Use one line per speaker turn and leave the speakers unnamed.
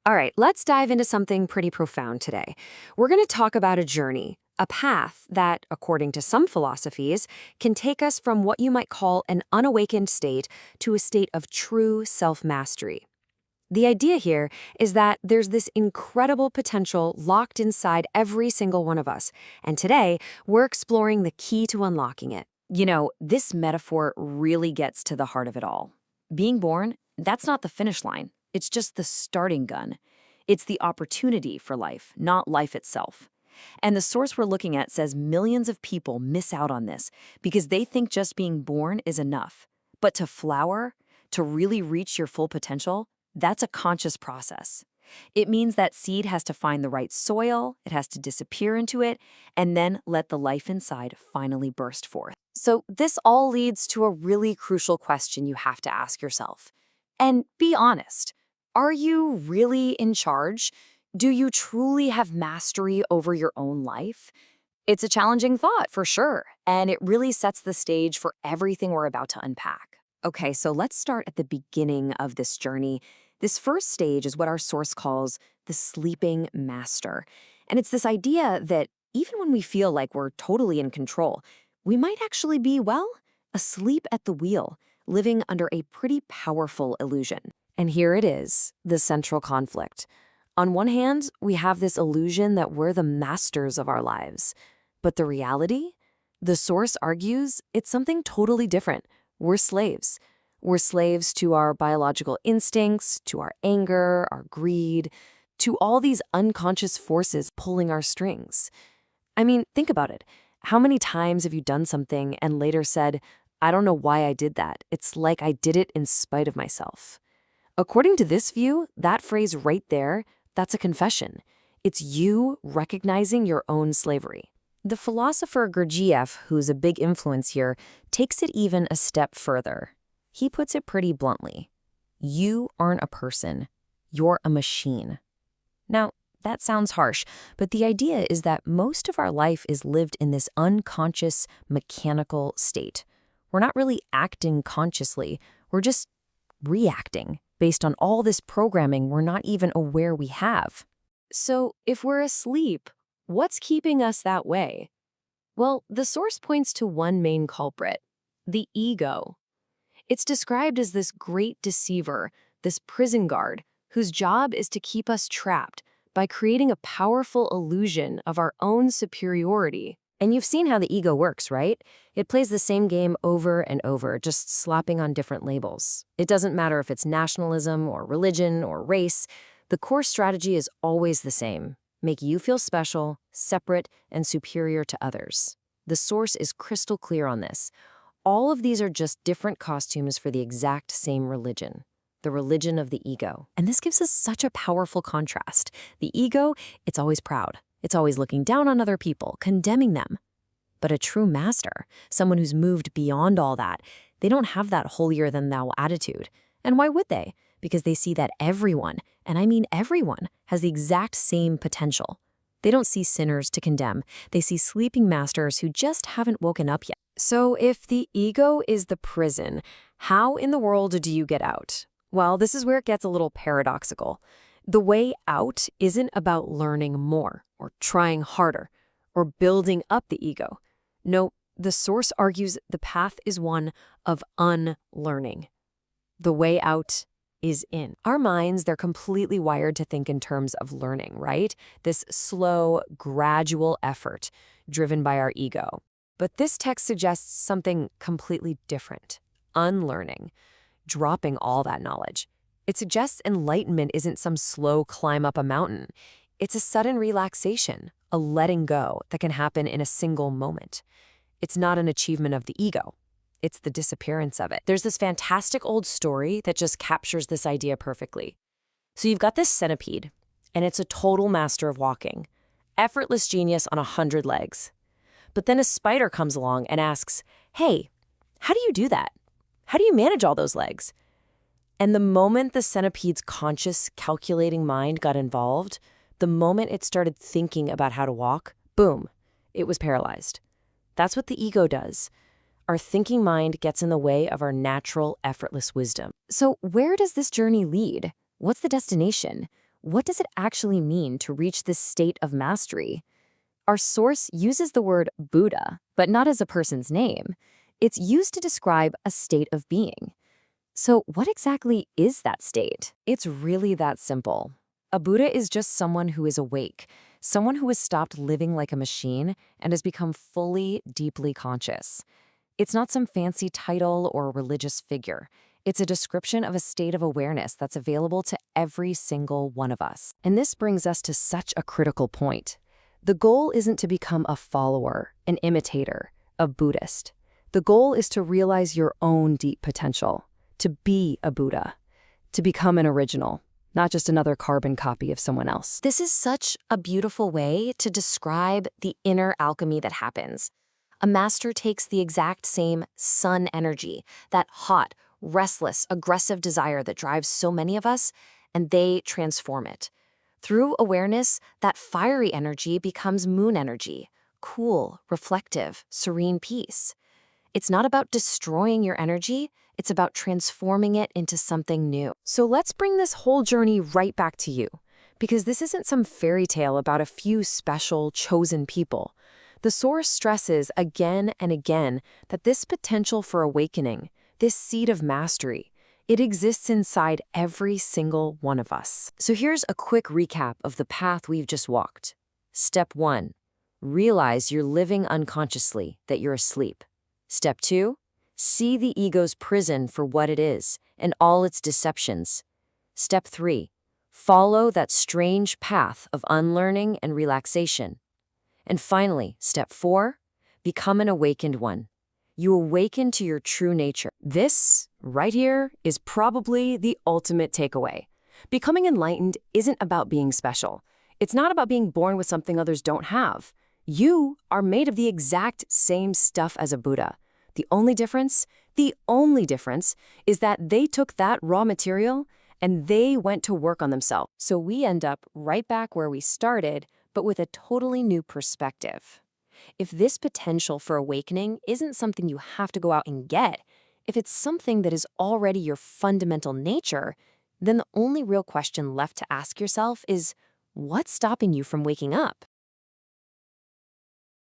All right, let's dive into something pretty profound today. We're going to talk about a journey, a path that, according to some philosophies, can take us from what you might call an unawakened state to a state of true self-mastery. The idea here is that there's this incredible potential locked inside every single one of us, and today we're exploring the key to unlocking it. This metaphor really gets to the heart of it all. Being born, that's not the finish line. It's just the starting gun. It's the opportunity for life, not life itself. And the source we're looking at says millions of people miss out on this because they think just being born is enough. But to flower, to really reach your full potential, that's a conscious process. It means that seed has to find the right soil, it has to disappear into it, and then let the life inside finally burst forth. So this all leads to a really crucial question you have to ask yourself. And be honest, are you really in charge? Do you truly have mastery over your own life? It's a challenging thought, for sure, and it really sets the stage for everything we're about to unpack. Okay, so let's start at the beginning of this journey. This first stage is what our source calls the sleeping master. And it's this idea that even when we feel like we're totally in control, we might actually be, well, asleep at the wheel, living under a pretty powerful illusion. And here it is, the central conflict. On one hand, we have this illusion that we're the masters of our lives. But the reality? The source argues it's something totally different. We're slaves. We're slaves to our biological instincts, to our anger, our greed, to all these unconscious forces pulling our strings. I mean, think about it. How many times have you done something and later said, I don't know why I did that. It's like I did it in spite of myself. According to this view, that phrase right there, that's a confession. It's you recognizing your own slavery. The philosopher Gurdjieff, who's a big influence here, takes it even a step further. He puts it pretty bluntly. You aren't a person. You're a machine. Now, that sounds harsh, but the idea is that most of our life is lived in this unconscious, mechanical state. We're not really acting consciously. We're just reacting based on all this programming we're not even aware we have. So if we're asleep, what's keeping us that way? Well, the source points to one main culprit, the ego. It's described as this great deceiver, this prison guard, whose job is to keep us trapped by creating a powerful illusion of our own superiority. And you've seen how the ego works, right? It plays the same game over and over, just slapping on different labels. It doesn't matter if it's nationalism or religion or race. The core strategy is always the same. Make you feel special, separate, and superior to others. The source is crystal clear on this. All of these are just different costumes for the exact same religion, the religion of the ego. And this gives us such a powerful contrast. The ego, it's always proud. It's always looking down on other people, condemning them. But a true master, someone who's moved beyond all that, they don't have that holier-than-thou attitude. And why would they? Because they see that everyone, and I mean everyone, has the exact same potential. They don't see sinners to condemn. They see sleeping masters who just haven't woken up yet. So if the ego is the prison, how in the world do you get out? Well, this is where it gets a little paradoxical. The way out isn't about learning more or trying harder or building up the ego. No, the source argues the path is one of unlearning. The way out is in. Our minds, they're completely wired to think in terms of learning, right? This slow, gradual effort driven by our ego. But this text suggests something completely different. Unlearning, dropping all that knowledge. It suggests enlightenment isn't some slow climb up a mountain. It's a sudden relaxation, a letting go that can happen in a single moment. It's not an achievement of the ego. It's the disappearance of it. There's this fantastic old story that just captures this idea perfectly. So you've got this centipede, and it's a total master of walking. Effortless genius on 100 legs. But then a spider comes along and asks, hey, how do you do that? How do you manage all those legs? And the moment the centipede's conscious, calculating mind got involved, the moment it started thinking about how to walk, boom, it was paralyzed. That's what the ego does. Our thinking mind gets in the way of our natural, effortless wisdom. So where does this journey lead? What's the destination? what does it actually mean to reach this state of mastery? Our source uses the word Buddha, but not as a person's name. It's used to describe a state of being. So what exactly is that state? It's really that simple. A Buddha is just someone who is awake, someone who has stopped living like a machine and has become fully, deeply conscious. It's not some fancy title or religious figure. It's a description of a state of awareness that's available to every single one of us. And this brings us to such a critical point. The goal isn't to become a follower, an imitator, a Buddhist. The goal is to realize your own deep potential, to be a Buddha, to become an original, not just another carbon copy of someone else. This is such a beautiful way to describe the inner alchemy that happens. A master takes the exact same sun energy, that hot, restless, aggressive desire that drives so many of us, and they transform it. Through awareness, that fiery energy becomes moon energy, cool, reflective, serene peace. It's not about destroying your energy, it's about transforming it into something new. So let's bring this whole journey right back to you, because this isn't some fairy tale about a few special, chosen people. The source stresses again and again that this potential for awakening, this seed of mastery, it exists inside every single one of us. So here's a quick recap of the path we've just walked. Step 1. Realize you're living unconsciously, that you're asleep. Step 2. See the ego's prison for what it is and all its deceptions. Step 3. Follow that strange path of unlearning and relaxation. And finally, step 4. Become an awakened one. You awaken to your true nature. This, right here, is probably the ultimate takeaway. Becoming enlightened isn't about being special. It's not about being born with something others don't have. You are made of the exact same stuff as a Buddha. The only difference is that they took that raw material and they went to work on themselves. So we end up right back where we started, but with a totally new perspective. If this potential for awakening isn't something you have to go out and get, if it's something that is already your fundamental nature, then the only real question left to ask yourself is, what's stopping you from waking up?